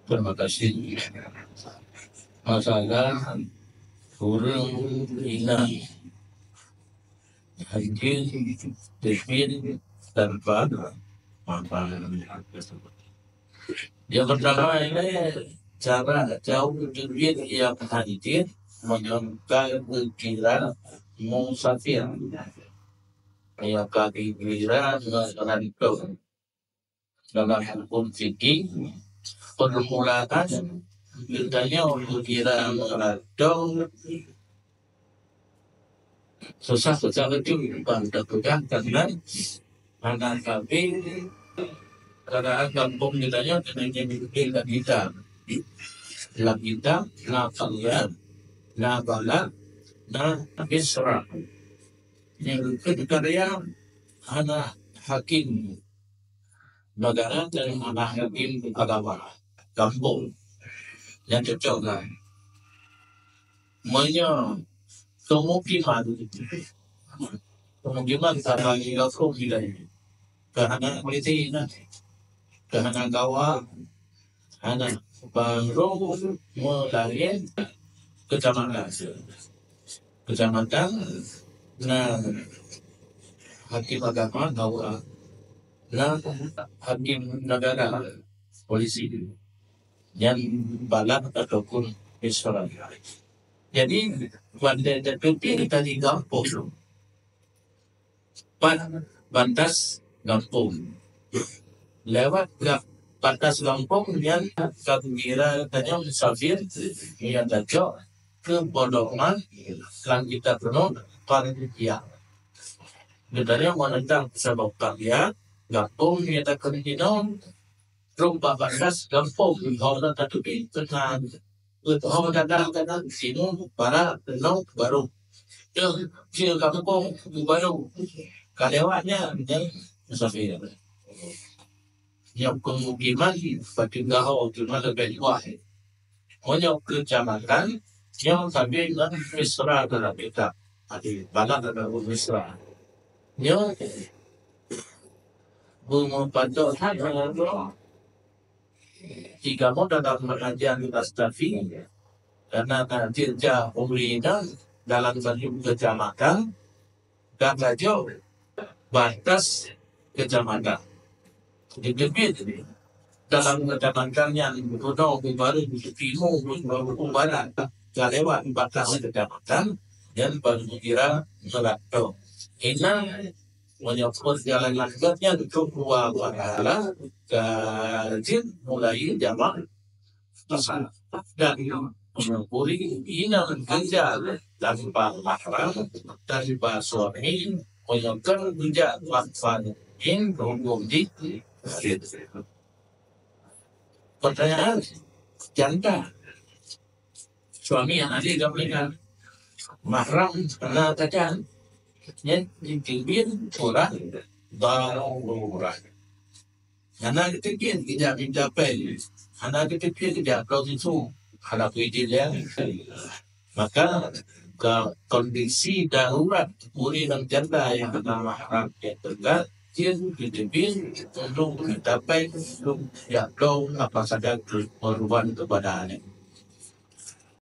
Terima kasih. Masalah kurang ingat hadir terpil tanpa makanan. Yang pertama ini cara jauh terpil yang hadir menyangka kira musafir yang kira mengantuk dalam hukum fikih permulaan bintangnya untuk kira mengantuk susah itu pada pegang karena anak kami karena kampung kitanya dengan kita na kalian na bala na Isra yang kedua anak hakim negara dan anak hakim agama kampung yang cocok lah kemungkinan karena aku tidak karena politik karena gawa anak baru mulai kecamatan nah hakim agama gawa nah hakim negara polisi yang balak ataupun Israel. Jadi pada terpilih tadi kampung batas kampung lewat batas kampung yang kira tanya musafir yang cocok ke Bodoman yang kita penuh panitia. Sebenarnya menentang sebab karya kampung yang tak kemungkinan rumah batas kampung orang tak tenang. Orang kadang-kadang sini para tenang baru kecil kampung baru karyawannya yang musafir. Yang kemungkinan bagi gaul cuma lebih wahid. Banyak kecamatan yang sambil Misra dalam kita. Ada banyak dalam Misra. Yang membantu jika mau dalam pengajian Mustafi karena kerja pemerintah dalam satu kecamatan dan jauh batas kecamatan. Jadi dalam kecamatan yang Gunung baru Timur barat lewat batas kecamatan dan baru kira Melaka. Ini menyebut jalan langgarnya untuk dua pahala kajin mulai jamak besar dan mengumpuli ini kerja tanpa mahram tanpa suami menyokong kerja manfaat in runggung di pertanyaan janda suami yang ada gambarkan mahram karena tajam yang dipimpin orang darurat. Anak kecil tidak mencapai, anak kecil tidak tahu itu, anak kecil yang maka kondisi darurat murid dan janda yang bernama mahram yang tegak dipimpin untuk mencapai untuk jatuh apa saja korban kepada anak.